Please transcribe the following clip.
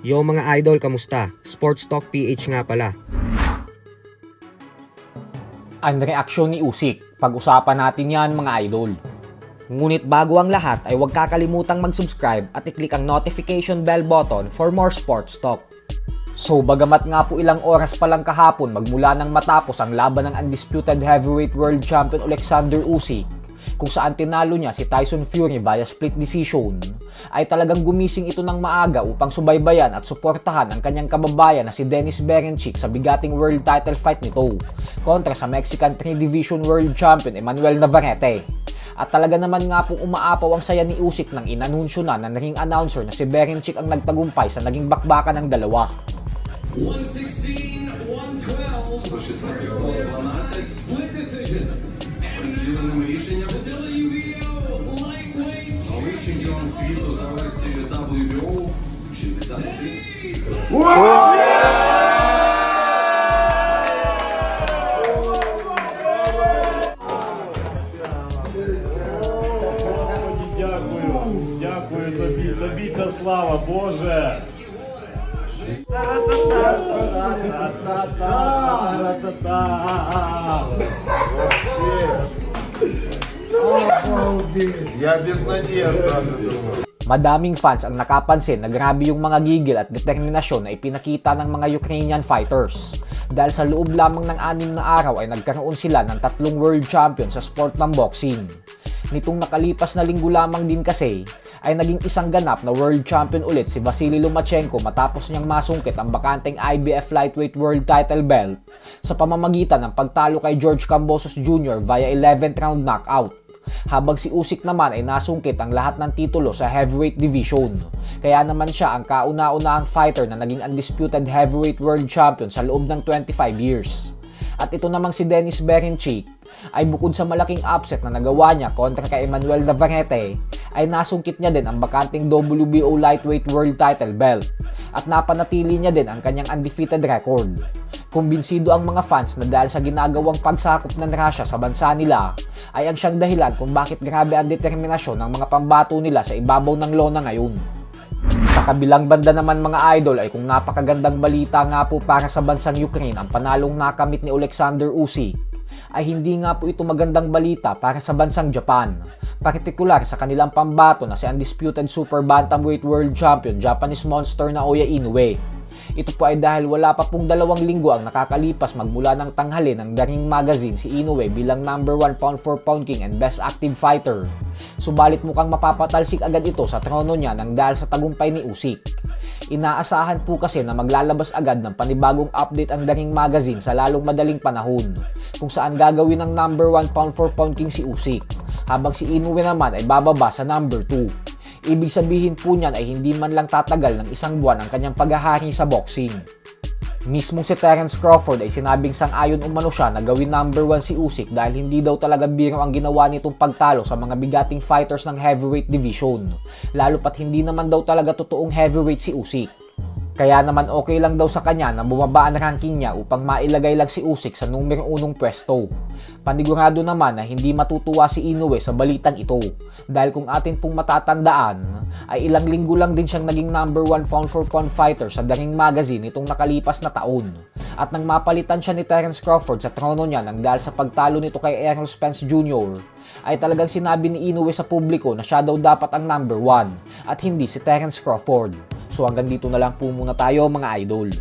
Yo mga idol, kamusta? Sports Talk PH nga pala. Ang reaksyon ni Usyk, pag-usapan natin yan mga idol. Ngunit bago ang lahat ay huwag kakalimutang mag-subscribe at i-click ang notification bell button for more sports talk. So bagamat nga po ilang oras pa lang kahapon magmula nang matapos ang laban ng undisputed heavyweight world champion Alexander Usyk, kung saan tinalo niya si Tyson Fury via split decision, ay talagang gumising ito ng maaga upang subaybayan at suportahan ang kanyang kababayan na si Denis Berinchyk sa bigating world title fight nito kontra sa Mexican 3 Division World Champion Emmanuel Navarrete. At talaga naman nga pong umaapaw ang saya ni Usyk nang inanunsyo na ng ring announcer na si Berinchyk ang nagtagumpay sa naging bakbakan ng dalawa. 116, 112, split decision. WBO lightweight чемпіон світу за версією WBO 63. Дякую тобі ця слава, Боже. Я без надежды. Madaming fans ang nakapansin na grabe yung mga gigil at determinasyon na ipinakita ng mga Ukrainian fighters. Dahil sa loob lamang ng 6 na araw ay nagkaroon sila ng 3 world champion sa sport ng boxing. Nitong nakalipas na linggo lamang din kasi ay naging isang ganap na world champion ulit si Vasily Lomachenko matapos niyang masungkit ang bakanteng IBF lightweight world title belt sa pamamagitan ng pagtalo kay George Kambosos Jr. via 11th round knockout. Habang si Usyk naman ay nasungkit ang lahat ng titulo sa heavyweight division. Kaya naman siya ang kauna-unahang fighter na naging undisputed heavyweight world champion sa loob ng 25 years. At ito namang si Denis Berinchyk ay bukod sa malaking upset na nagawa niya kontra kay Emmanuel Navarrete, ay nasungkit niya din ang bakanting WBO lightweight world title belt at napanatili niya din ang kanyang undefeated record. Kumbinsido ang mga fans na dahil sa ginagawang pagsakop ng Russia sa bansa nila ay ang siyang dahilan kung bakit grabe ang determinasyon ng mga pambato nila sa ibabaw ng lona ngayon. Sa kabilang banda naman mga idol ay kung napakagandang balita nga po para sa bansang Ukraine ang panalong nakamit ni Alexander Usyk, ay hindi nga po ito magandang balita para sa bansang Japan, partikular sa kanilang pambato na si undisputed super bantamweight world champion Japanese monster Naoya Inoue. Ito po ay dahil wala pa pong 2 linggo ang nakakalipas magmula ng tanghali ng The Ring Magazine si Inoue bilang #1 pound-for-pound king and best active fighter. Subalit mukhang mapapatalsik agad ito sa trono niya nang dahil sa tagumpay ni Usyk. Inaasahan po kasi na maglalabas agad ng panibagong update ang The Ring Magazine sa lalong madaling panahon, kung saan gagawin ng #1 pound-for-pound king si Usyk, habang si Inoue naman ay bababa sa #2. Ibig sabihin po niyan ay hindi man lang tatagal ng 1 buwan ang kanyang paghahari sa boxing. Mismong si Terence Crawford ay sinabing sang-ayon umano siya na gawin #1 si Usyk dahil hindi daw talaga biro ang ginawa nitong pagtalo sa mga bigating fighters ng heavyweight division, lalo pat hindi naman daw talaga totoong heavyweight si Usyk. Kaya naman okay lang daw sa kanya na bumaba ang ranking niya upang mailagay lang si Usyk sa numero 1 pwesto. Panigurado naman na hindi matutuwa si Inoue sa balitang ito dahil kung atin pong matatandaan ay ilang linggo lang din siyang naging #1 pound-for-pound fighter sa The Ring Magazine nitong nakalipas na taon. At nang mapalitan siya ni Terence Crawford sa trono niya nang dahil sa pagtalo nito kay Errol Spence Jr., ay talagang sinabi ni Inoue sa publiko na siya daw dapat ang #1 at hindi si Terence Crawford. So hanggang dito na lang po muna tayo mga idol.